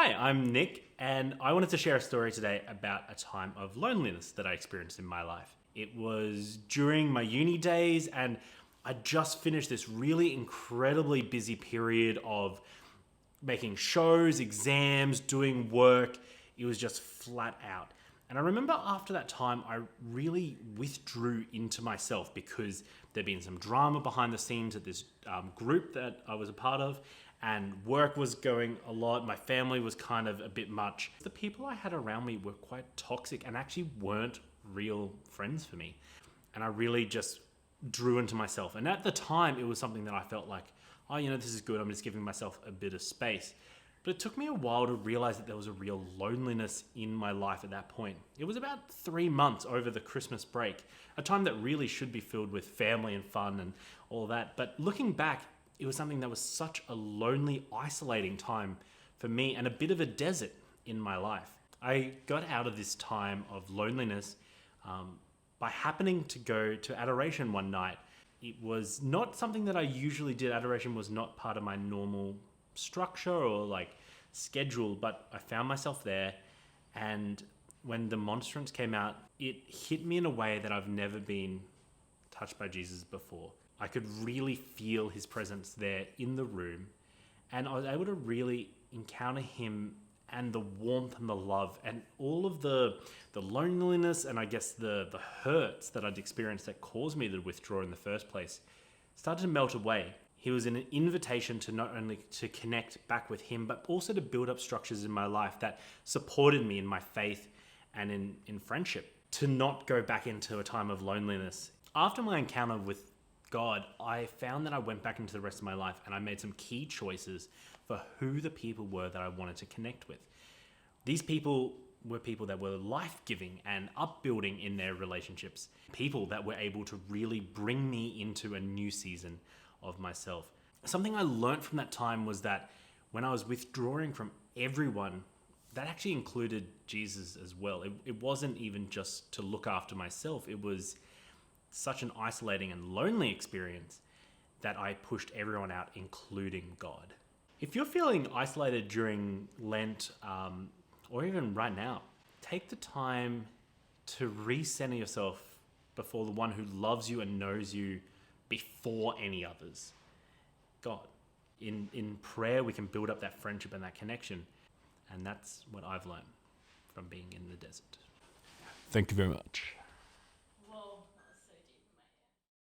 Hi, I'm Nick, and I wanted to share a story today about a time of loneliness that I experienced in my life. It was during my uni days, and I just finished this really incredibly busy period of making shows, exams, doing work. It was just flat out. And I remember after that time, I really withdrew into myself because there'd been some drama behind the scenes at this group that I was a part of, and work was going a lot. My family was kind of a bit much. The people I had around me were quite toxic and actually weren't real friends for me. And I really just drew into myself. And at the time, it was something that I felt like, oh, this is good. I'm just giving myself a bit of space. But it took me a while to realize that there was a real loneliness in my life at that point. It was about 3 months over the Christmas break, a time that really should be filled with family and fun and all that. But looking back, it was something that was such a lonely, isolating time for me and a bit of a desert in my life. I got out of this time of loneliness by happening to go to adoration one night. It was not something that I usually did. Adoration was not part of my normal structure or schedule, but I found myself there, and when the monstrance came out, it hit me in a way that I've never been touched by Jesus before. I could really feel his presence there in the room, and I was able to really encounter him and the warmth and the love and all of the loneliness and I guess the hurts that I'd experienced that caused me to withdraw in the first place started to melt away. He was an invitation to not only to connect back with him, but also to build up structures in my life that supported me in my faith and in friendship, to not go back into a time of loneliness. After my encounter with God, I found that I went back into the rest of my life and I made some key choices for who the people were that I wanted to connect with. These people were people that were life-giving and upbuilding in their relationships. People that were able to really bring me into a new season of myself. Something I learned from that time was that when I was withdrawing from everyone, that actually included Jesus as well. It wasn't even just to look after myself. It was such an isolating and lonely experience that I pushed everyone out, including God. If you're feeling isolated during Lent, or even right now, take the time to recenter yourself before the one who loves you and knows you before any others, God. In prayer, we can build up that friendship and that connection. And that's what I've learned from being in the desert. Thank you very much.